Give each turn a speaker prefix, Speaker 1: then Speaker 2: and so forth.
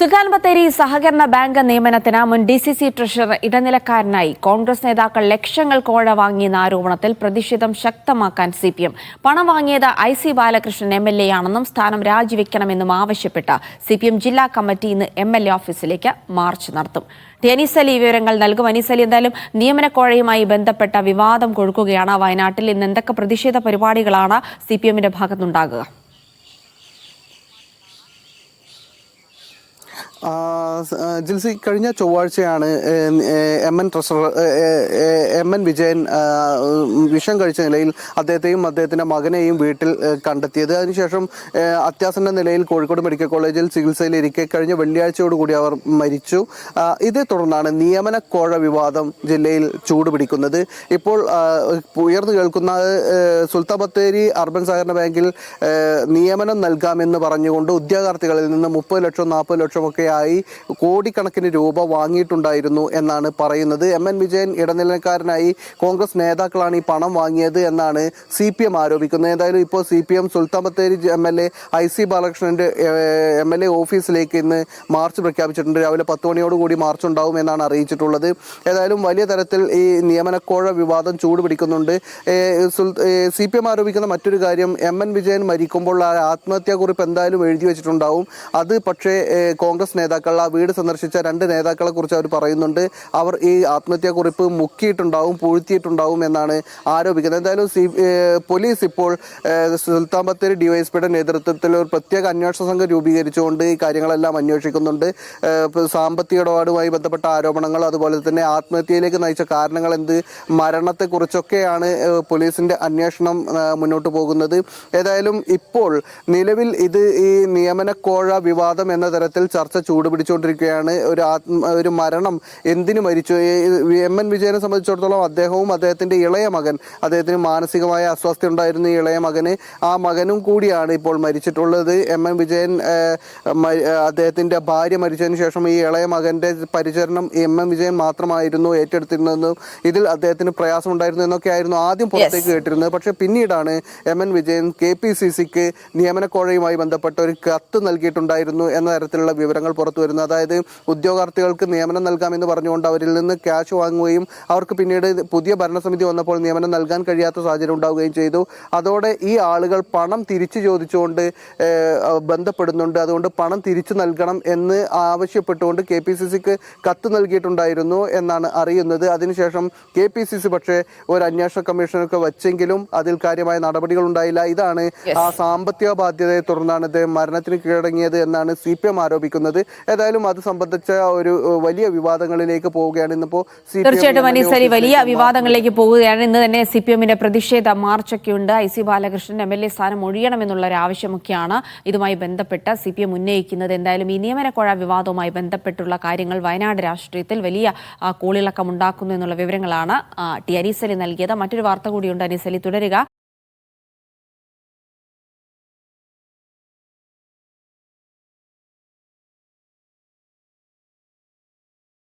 Speaker 1: സുൽത്താൻ ബത്തേരി സഹകരണ ബാങ്ക് നിയമനത്തിന് മുൻ DCC ട്രഷറർ ഇടനിലക്കാരനായി കോൺഗ്രസ് നേതാക്കൾ ലക്ഷങ്ങൾ കോഴ വാങ്ങിയെന്ന ആരോപണത്തിൽ പ്രതിഷേധം ശക്തമാക്കാൻ CPM. പണം വാങ്ങിയത് IC ബാലകൃഷ്ണൻ MLA ആണെന്നും സ്ഥാനം രാജിവെക്കണമെന്നും ആവശ്യപ്പെട്ട് CPM ജില്ലാ കമ്മിറ്റി ഇന്ന് MLA ഓഫീസിലേക്ക് മാർച്ച് നടത്തും. അനീസലി വിവരങ്ങൾ നൽകും. അനീസലി, എന്തായാലും നിയമനക്കോഴയുമായി ബന്ധപ്പെട്ട വിവാദം കൊഴുക്കുകയാണ് വയനാട്ടിൽ. ഇന്ന് എന്തൊക്കെ പ്രതിഷേധ പരിപാടികളാണ് CPMന്റെ ഭാഗത്തുനിന്നുണ്ടാകുക?
Speaker 2: ജിൽസി, കഴിഞ്ഞ ചൊവ്വാഴ്ചയാണ് MN വിജയൻ വിഷം കഴിച്ച നിലയിൽ അദ്ദേഹത്തിന്റെ മകനെയും വീട്ടിൽ കണ്ടെത്തിയത്. അതിനുശേഷം അത്യാസന്ന നിലയിൽ കോഴിക്കോട് മെഡിക്കൽ കോളേജിൽ ചികിത്സയിലിരിക്കെ കഴിഞ്ഞ വെള്ളിയാഴ്ചയോടുകൂടി അവർ മരിച്ചു. ഇതേ തുടർന്നാണ് നിയമനക്കോഴ വിവാദം ജില്ലയിൽ ചൂടുപിടിക്കുന്നത്. ഇപ്പോൾ ഉയർന്നു കേൾക്കുന്ന സുൽത്താൻ ബത്തേരി അർബൻ സഹകരണ ബാങ്കിൽ നിയമനം നൽകാമെന്ന് പറഞ്ഞുകൊണ്ട് ഉദ്യോഗാർത്ഥികളിൽ നിന്ന് 30 ലക്ഷം 40 ലക്ഷം ഒക്കെ ആയി കോടിക്കണക്കിന് രൂപ വാങ്ങിയിട്ടുണ്ടായിരുന്നു എന്നാണ് പറയുന്നത്. MN വിജയൻ ഇടനിലക്കാരനായി കോൺഗ്രസ് നേതാക്കളാണ് ഈ പണം വാങ്ങിയത് എന്നാണ് CPM ആരോപിക്കുന്നത്. ഏതായാലും ഇപ്പോൾ CPM Sultan Bathery MLA IC ബാലകൃഷ്ണന്റെ MLA ഓഫീസിലേക്ക് ഇന്ന് മാർച്ച് പ്രഖ്യാപിച്ചിട്ടുണ്ട്. രാവിലെ 10 മണിയോടുകൂടി മാർച്ച് ഉണ്ടാവും എന്നാണ് അറിയിച്ചിട്ടുള്ളത്. ഏതായാലും വലിയ തരത്തിൽ ഈ നിയമനക്കോഴ വിവാദം ചൂടുപിടിക്കുന്നുണ്ട്. CPM ആരോപിക്കുന്ന മറ്റൊരു കാര്യം, MN വിജയൻ മരിക്കുമ്പോൾ ആ ആത്മഹത്യാക്കുറിപ്പ് എന്തായാലും എഴുതി വെച്ചിട്ടുണ്ടാവും. അത് പക്ഷേ കോൺഗ്രസ് നേതാക്കൾ ആ വീട് സന്ദർശിച്ച 2 നേതാക്കളെ കുറിച്ച് അവർ പറയുന്നുണ്ട്. അവർ ഈ ആത്മഹത്യാക്കുറിപ്പ് മുക്കിയിട്ടുണ്ടാവും, പൂഴ്ത്തിയിട്ടുണ്ടാവും എന്നാണ് ആരോപിക്കുന്നത്. എന്തായാലും പോലീസ് ഇപ്പോൾ സുൽത്താൻ ബത്തേരി DYSPയുടെ നേതൃത്വത്തിൽ ഒരു പ്രത്യേക അന്വേഷണ സംഘം രൂപീകരിച്ചുകൊണ്ട് ഈ കാര്യങ്ങളെല്ലാം അന്വേഷിക്കുന്നുണ്ട്. സാമ്പത്തിക ഇടപാടുമായി ബന്ധപ്പെട്ട ആരോപണങ്ങൾ, അതുപോലെ തന്നെ ആത്മഹത്യയിലേക്ക് നയിച്ച കാരണങ്ങൾ എന്ത്, മരണത്തെക്കുറിച്ചൊക്കെയാണ് പോലീസിന്റെ അന്വേഷണം മുന്നോട്ട് പോകുന്നത്. ഏതായാലും ഇപ്പോൾ നിലവിൽ ഇത് ഈ നിയമനക്കോഴ വിവാദം എന്ന തരത്തിൽ ചർച്ച ചൂടുപിടിച്ചുകൊണ്ടിരിക്കുകയാണ്. ഒരു മരണം, എന്തിനു മരിച്ചു? MN വിജയനെ സംബന്ധിച്ചിടത്തോളം അദ്ദേഹവും അദ്ദേഹത്തിന്റെ ഇളയ മകൻ, അദ്ദേഹത്തിന് മാനസികമായ അസ്വസ്ഥ ഉണ്ടായിരുന്നു. ഈ ഇളയ മകന്, ആ മകനും കൂടിയാണ് ഇപ്പോൾ മരിച്ചിട്ടുള്ളത്. MN വിജയൻ അദ്ദേഹത്തിന്റെ ഭാര്യ മരിച്ചതിന് ശേഷം ഈ ഇളയ മകന്റെ പരിചരണം MN വിജയൻ മാത്രമായിരുന്നു ഏറ്റെടുത്തിരുന്നതെന്നും ഇതിൽ അദ്ദേഹത്തിന് പ്രയാസം ഉണ്ടായിരുന്നു എന്നൊക്കെയായിരുന്നു ആദ്യം പുറത്തേക്ക് കേട്ടിരുന്നത്. പക്ഷെ പിന്നീടാണ് MN വിജയൻ KPCCക്ക് നിയമനക്കോഴയുമായി ബന്ധപ്പെട്ട ഒരു കത്ത് നൽകിയിട്ടുണ്ടായിരുന്നു എന്ന തരത്തിലുള്ള വിവരങ്ങൾ പുറത്തു വരുന്നു. അതായത് ഉദ്യോഗാർത്ഥികൾക്ക് നിയമനം നൽകാമെന്ന് പറഞ്ഞുകൊണ്ട് അവരിൽ നിന്ന് ക്യാഷ് വാങ്ങുകയും അവർക്ക് പിന്നീട് പുതിയ ഭരണസമിതി വന്നപ്പോൾ നിയമനം നൽകാൻ കഴിയാത്ത സാഹചര്യം ഉണ്ടാവുകയും ചെയ്തു. അതോടെ ഈ ആളുകൾ പണം തിരിച്ചു ചോദിച്ചുകൊണ്ട് ബന്ധപ്പെടുന്നുണ്ട്. അതുകൊണ്ട് പണം തിരിച്ചു നൽകണം എന്ന് ആവശ്യപ്പെട്ടുകൊണ്ട് KPCCക്ക് കത്ത് നൽകിയിട്ടുണ്ടായിരുന്നു എന്നാണ് അറിയുന്നത്. അതിനുശേഷം KPCC പക്ഷേ ഒരു അന്വേഷണ കമ്മീഷനൊക്കെ വച്ചെങ്കിലും അതിൽ കാര്യമായ നടപടികൾ ഉണ്ടായില്ല. ഇതാണ് ആ സാമ്പത്തിക ബാധ്യതയെ തുടർന്നാണ് ഇദ്ദേഹം മരണത്തിന് കീഴടങ്ങിയത് എന്നാണ് CPM ആരോപിക്കുന്നത്. ഏതായാലും അത് സംബന്ധിച്ച ഒരു വലിയ വിവാദങ്ങളിലേക്ക് പോവുകയാണ് ഇന്നിപ്പോൾ.
Speaker 1: തീർച്ചയായിട്ടും അനീസലി, വലിയ വിവാദങ്ങളിലേക്ക് പോവുകയാണ്. ഇന്ന് തന്നെ CPMന്റെ പ്രതിഷേധ മാർച്ചൊക്കെ ഉണ്ട്. IC ബാലകൃഷ്ണൻ MLA സ്ഥാനം ഒഴിയണമെന്നുള്ള ഒരു ആവശ്യമൊക്കെയാണ് ഇതുമായി ബന്ധപ്പെട്ട് CPM ഉന്നയിക്കുന്നത്. എന്തായാലും ഈ നിയമനക്കോഴ വിവാദവുമായി ബന്ധപ്പെട്ടുള്ള കാര്യങ്ങൾ വയനാട് രാഷ്ട്രീയത്തിൽ വലിയ കോളിളക്കം ഉണ്ടാക്കുന്നു എന്നുള്ള വിവരങ്ങളാണ് അനീസലി നൽകിയത്. മറ്റൊരു വാർത്ത കൂടിയുണ്ട്. അനീസലി, തുടരുക.